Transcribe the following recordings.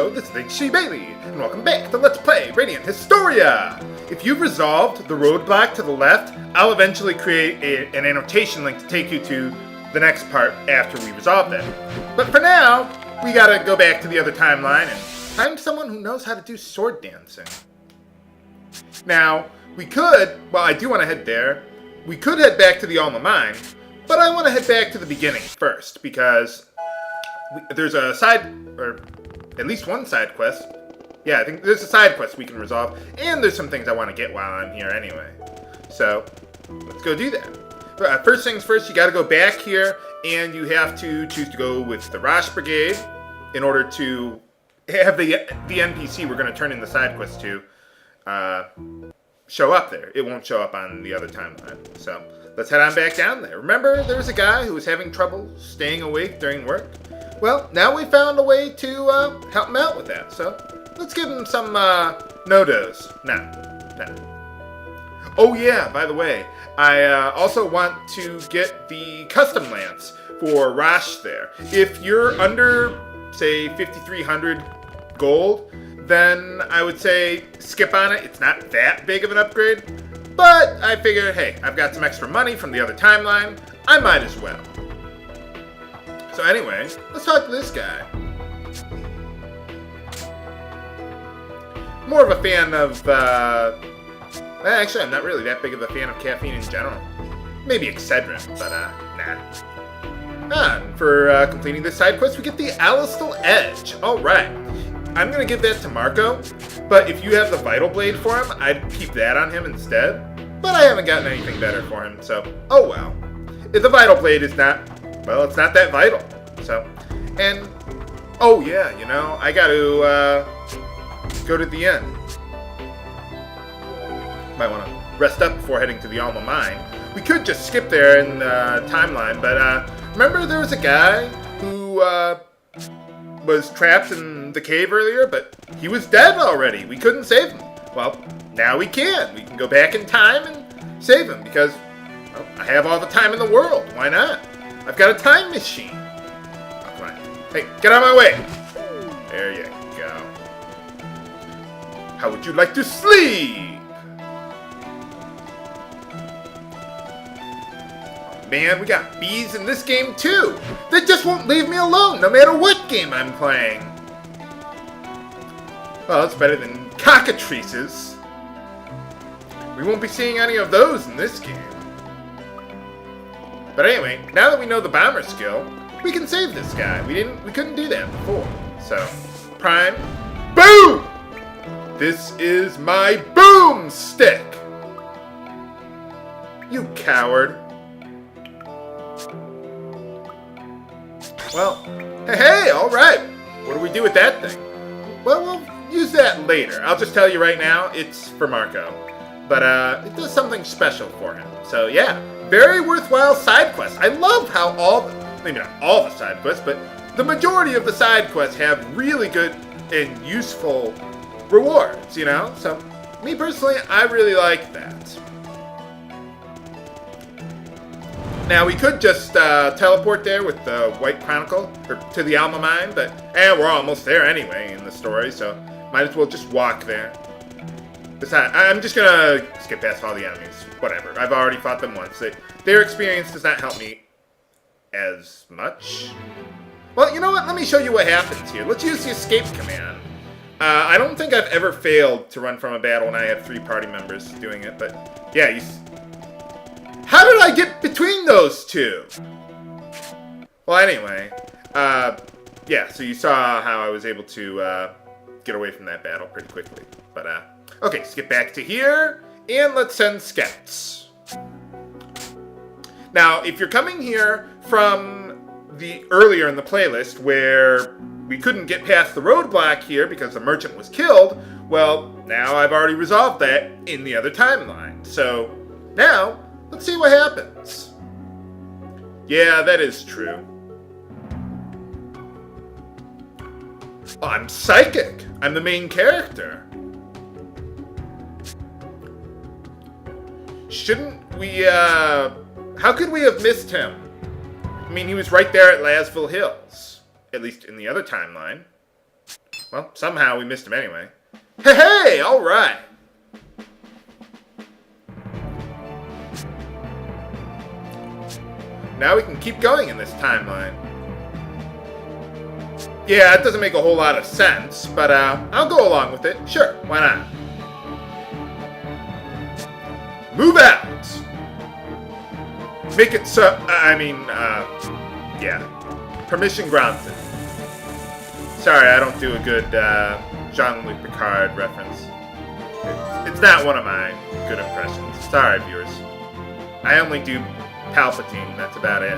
Hello, this is H.C. Bailey, and welcome back to Let's Play Radiant Historia! If you've resolved the roadblock to the left, I'll eventually create an annotation link to take you to the next part after we resolve it. But for now, we gotta go back to the other timeline and find someone who knows how to do sword dancing. Now, we could, well, I do want to head there. We could head back to the Alma Mine, but I want to head back to the beginning first, because there's a side, or at least one side quest. Yeah, I think there's a side quest we can resolve, and there's some things I want to get while I'm here anyway. So, let's go do that. But first things first, you gotta go back here, and you have to choose to go with the Rosh Brigade in order to have the NPC we're going to turn in the side quest to show up there. It won't show up on the other timeline. So, let's head on back down there. Remember, there was a guy who was having trouble staying awake during work? Well, now we found a way to help him out with that. So, let's give him some no-dos. No. Oh yeah, by the way, I also want to get the custom lance for Rosh there. If you're under, say, 5,300 gold, then I would say skip on it. It's not that big of an upgrade, but I figure, hey, I've got some extra money from the other timeline. I might as well. So anyway, let's talk to this guy. More of a fan of, actually, I'm not really that big of a fan of caffeine in general. Maybe Excedrin, but, nah. For completing this side quest, we get the Alistal Edge. Alright. I'm going to give that to Marco, but if you have the Vital Blade for him, I'd keep that on him instead. But I haven't gotten anything better for him, so, oh well. If the Vital Blade is not, well, it's not that vital. So, and, oh yeah, you know, I got to go to the end. Might want to rest up before heading to the Alma Mine. We could just skip there in the timeline, but remember there was a guy who was trapped in the cave earlier, but he was dead already. We couldn't save him. Well, now we can. We can go back in time and save him because, well, I have all the time in the world. Why not? I've got a time machine. Oh, come on. Hey, get out of my way. There you go. How would you like to sleep? Man, we got bees in this game too. They just won't leave me alone no matter what game I'm playing. Well, it's better than cockatrices. We won't be seeing any of those in this game. But anyway, now that we know the bomber skill, we can save this guy. We couldn't do that before. So, prime, boom! This is my boomstick. You coward. Well, hey, all right. What do we do with that thing? Well, we'll use that later. I'll just tell you right now, it's for Marco. But it does something special for him. So yeah, very worthwhile side quest. I love how maybe not all the side quests, but the majority of the side quests have really good and useful rewards, you know? So, me personally, I really like that. Now, we could just teleport there with the White Chronicle, or to the Alma Mine, but we're almost there anyway in the story, so might as well just walk there. Besides, I'm just gonna skip past all the enemies. Whatever, I've already fought them once. Their experience does not help me as much. Well, you know what? Let me show you what happens here. Let's use the escape command. I don't think I've ever failed to run from a battle when I have 3 party members doing it, but yeah, how did I get between those two? Well, anyway, yeah, so you saw how I was able to get away from that battle pretty quickly. But, okay, let's get back to here, and let's send scouts. Now, if you're coming here from the earlier in the playlist where we couldn't get past the roadblock here because the merchant was killed, well, now I've already resolved that in the other timeline. So, now, let's see what happens. Yeah, that is true. Oh, I'm psychic. I'm the main character. Shouldn't we, how could we have missed him? I mean, he was right there at Lasville Hills. At least in the other timeline. Well, somehow we missed him anyway. Hey, alright! Now we can keep going in this timeline. Yeah, it doesn't make a whole lot of sense, but I'll go along with it. Sure, why not? Move out! Make it so... yeah. Permission granted. Sorry, I don't do a good Jean-Luc Picard reference. It's not one of my good impressions. Sorry, viewers. I only do Palpatine, that's about it.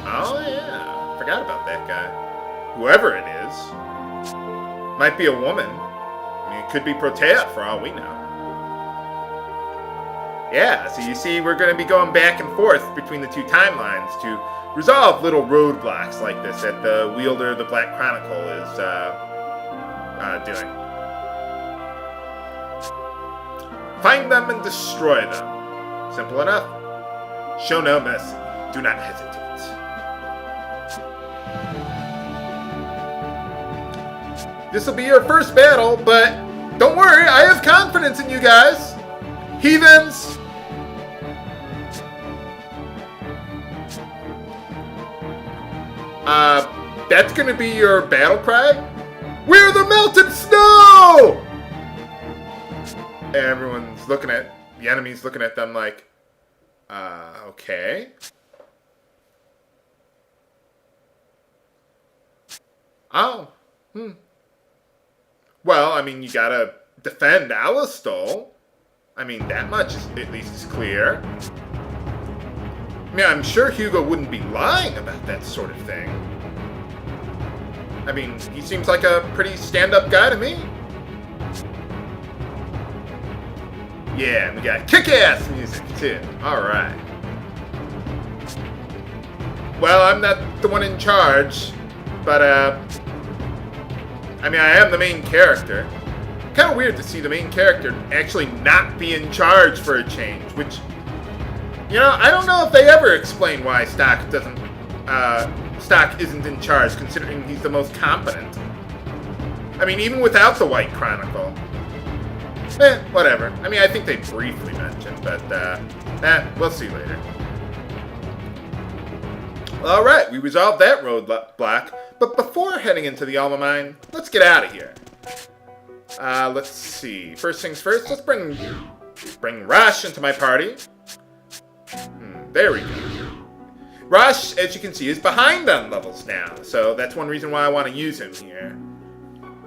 Oh, yeah. Forgot about that guy. Whoever it is. Might be a woman. I mean, it could be Protea, for all we know. Yeah, so you see, we're going to be going back and forth between the two timelines to resolve little roadblocks like this that the wielder of the Black Chronicle is doing. Find them and destroy them. Simple enough. Show no mercy. Do not hesitate. This will be your first battle, but don't worry, I have confidence in you guys. Heathens! That's gonna be your battle cry? We're the melted snow! Everyone's looking at, the enemy's looking at them like, okay. Oh, Well, I mean, you gotta defend Alistol. I mean, that much is, at least is clear. I mean, I'm sure Hugo wouldn't be lying about that sort of thing. I mean, he seems like a pretty stand-up guy to me. Yeah, and we got kick-ass music, too. Alright. Well, I'm not the one in charge, but, I mean, I am the main character. Kind of weird to see the main character actually not be in charge for a change, which, you know, I don't know if they ever explain why Stock isn't in charge, considering he's the most competent. I mean, even without the White Chronicle. Whatever. I mean, I think they briefly mentioned, but, we'll see later. Alright, we resolved that roadblock, but before heading into the Alma Mine, let's get out of here. Let's see. First things first, let's bring Rosh into my party. There we go. Rosh, as you can see, is behind on levels now, so that's one reason why I want to use him here.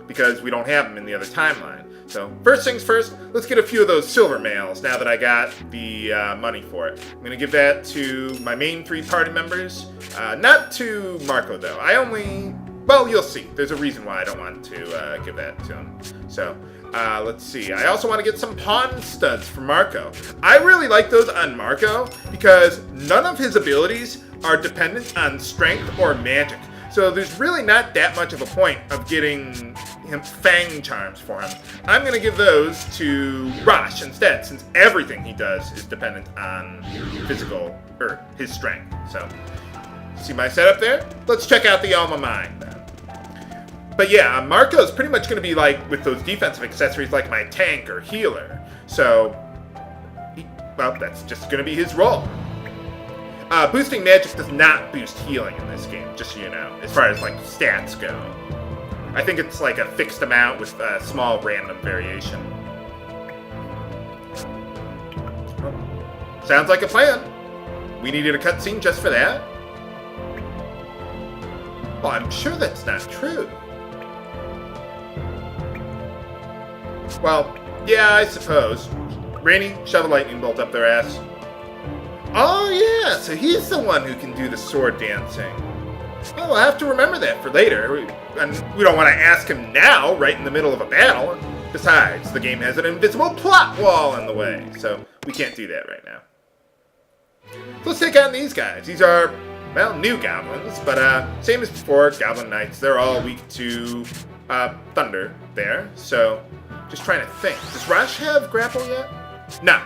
Because we don't have him in the other timeline. So, first things first, let's get a few of those silver mails now that I got the money for it. I'm going to give that to my main 3 party members. Not to Marco, though. Well, you'll see. There's a reason why I don't want to give that to him. So, let's see. I also want to get some pawn studs for Marco. I really like those on Marco because none of his abilities are dependent on strength or magic. So there's really not that much of a point of getting him Fang charms for him. I'm going to give those to Rosh instead, since everything he does is dependent on his strength. So, see my setup there? Let's check out the Alma Mine then. But yeah, Marco's pretty much going to be like, with those defensive accessories, like my tank or healer. So, well, that's just going to be his role. Boosting magic does not boost healing in this game, just so you know, as far as like stats go. I think it's like a fixed amount with a small random variation. Sounds like a plan. We needed a cutscene just for that? Well, I'm sure that's not true. Well, yeah, I suppose. Rainy, shove a lightning bolt up their ass. Oh yeah, so he's the one who can do the sword dancing. Well, I'll have to remember that for later. And we don't want to ask him now, right in the middle of a battle. Besides, the game has an invisible plot wall in the way, so we can't do that right now. So let's take on these guys. These are, well, new goblins, but same as before, Goblin Knights. They're all weak to thunder there, so just trying to think. Does Rosh have grapple yet? No,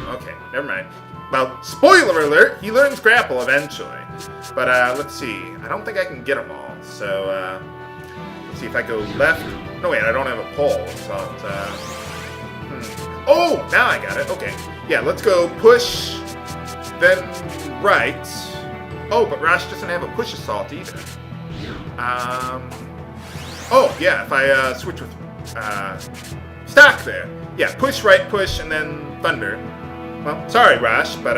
okay, never mind. Well, spoiler alert, he learns grapple eventually. But let's see, I don't think I can get them all, so see if I go left. No, wait, I don't have a pole. So Oh, now I got it. Okay. Yeah, let's go push, then right. Oh, but Rosh doesn't have a push assault either. Oh, yeah, if I switch with stock there. Yeah, push, right, push, and then thunder. Well, sorry, Rosh, but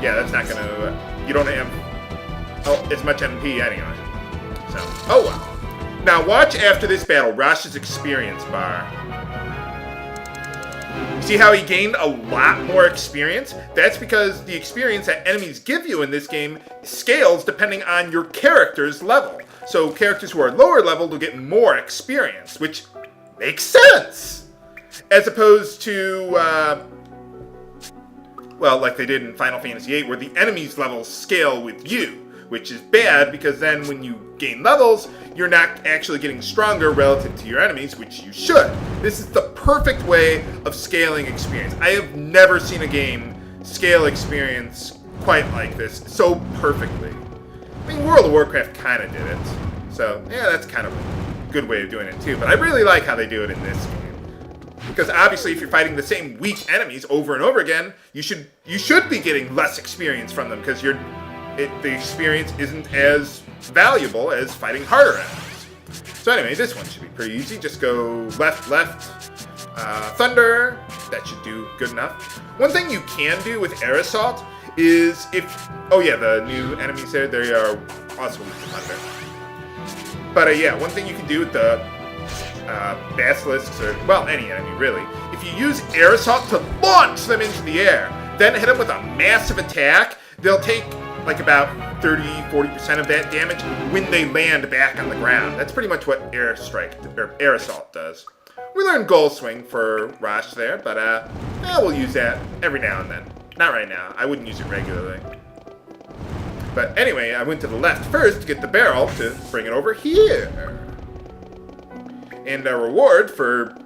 yeah, that's not gonna. You don't have as much MP anyway. So, oh well. Now watch after this battle Rosh's experience bar. See how he gained a lot more experience? That's because the experience that enemies give you in this game scales depending on your character's level. So characters who are lower level will get more experience, which makes sense. As opposed to, well, like they did in Final Fantasy VIII, where the enemy's levels scale with you, which is bad because then when you gain levels, you're not actually getting stronger relative to your enemies, which you should. This is the perfect way of scaling experience. I have never seen a game scale experience quite like this so perfectly. I mean, World of Warcraft kind of did it. So, yeah, that's kind of a good way of doing it too. But I really like how they do it in this game. Because obviously if you're fighting the same weak enemies over and over again, you should be getting less experience from them because the experience isn't as valuable as fighting harder enemies. So anyway, this one should be pretty easy. Just go left, thunder. That should do good enough. One thing you can do with air assault is oh yeah, the new enemies there, they are also weak to thunder. But yeah, one thing you can do with the basilisks, or well, any enemy really, if you use air assault to launch them into the air, then hit them with a massive attack, they'll take like about 30-40% of that damage when they land back on the ground. That's pretty much what air assault does. We learned goal swing for Rosh there, but we'll use that every now and then. Not right now. I wouldn't use it regularly. But anyway, I went to the left first to get the barrel to bring it over here. And a reward for,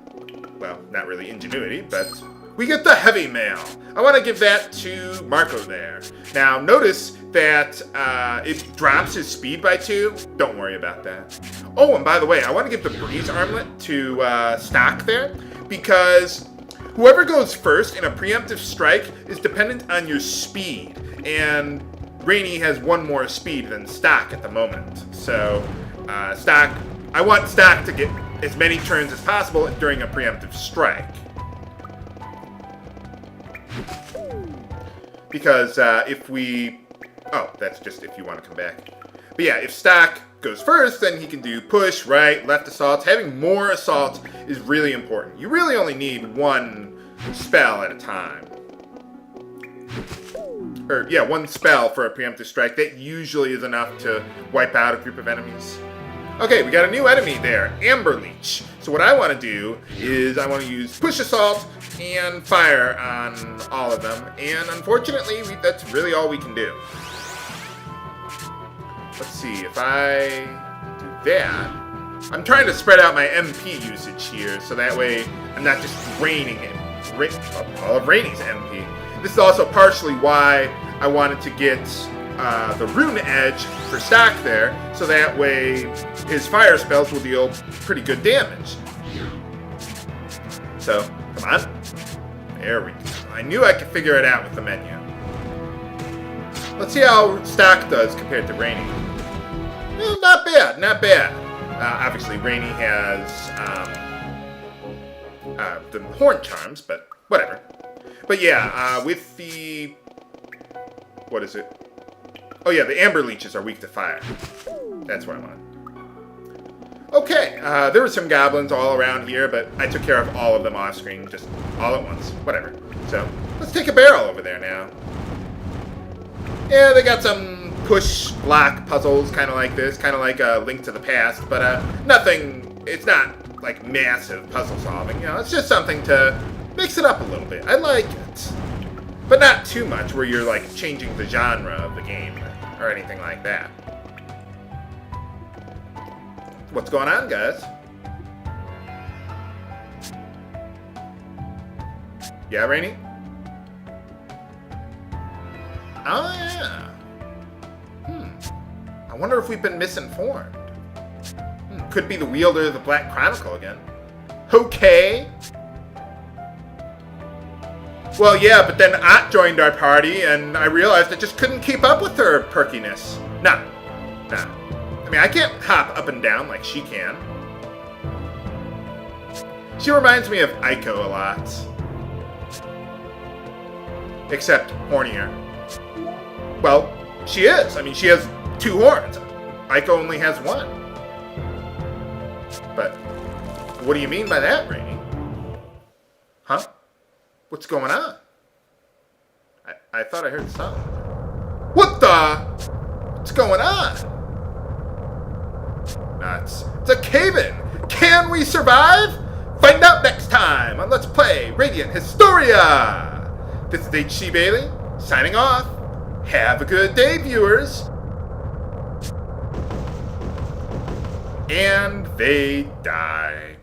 well, not really ingenuity, but we get the heavy mail. I want to give that to Marco there. Now, notice that it drops his speed by 2. Don't worry about that. Oh, and by the way, I want to give the breeze armlet to Stock there, because whoever goes first in a preemptive strike is dependent on your speed, and Rainy has 1 more speed than Stock at the moment. So, I want Stock to get as many turns as possible during a preemptive strike. Because if we... Oh, that's just if you want to come back. But yeah, if Stock goes first, then he can do push, right, left assaults. Having more assaults is really important. You really only need 1 spell at a time. Or, yeah, 1 spell for a preemptive strike. That usually is enough to wipe out a group of enemies. Okay, we got a new enemy there, Amber Leech. So what I want to do is I want to use push assault and fire on all of them. And unfortunately, that's really all we can do. Let's see, if I do that, I'm trying to spread out my MP usage here, so that way I'm not just draining all of Rainy's MP. This is also partially why I wanted to get the Rune Edge for Stock there, so that way his fire spells will deal pretty good damage. So, come on. There we go. I knew I could figure it out with the menu. Let's see how Stock does compared to Rainy. Well, not bad, not bad. Obviously, Rainy has the Horn Charms, but whatever. But yeah, with the... What is it? Oh yeah, the Amber Leeches are weak to fire. That's what I want. Okay, there were some goblins all around here, but I took care of all of them off screen, just all at once. Whatever. So, let's take a barrel over there now. Yeah, they got some push block puzzles, kind of like this, kind of like a Link to the Past, but nothing, it's not like massive puzzle solving, you know, it's just something to mix it up a little bit. I like it. But not too much where you're like changing the genre of the game or anything like that. What's going on, guys? Yeah, Rainy? Oh, yeah. I wonder if we've been misinformed. could be the wielder of the Black Chronicle again. Okay. Well, yeah, but then Ott joined our party, and I realized I just couldn't keep up with her perkiness. Nah. I mean, I can't hop up and down like she can. She reminds me of Aiko a lot. Except hornier. Well, she is. I mean, she has 2 horns. Aiko only has 1. But what do you mean by that, Rainy? Huh? What's going on? I thought I heard something. What the? What's going on? It's a cave-in. Can we survive? Find out next time on Let's Play Radiant Historia. This is HC Bailey, signing off. Have a good day, viewers. And they die.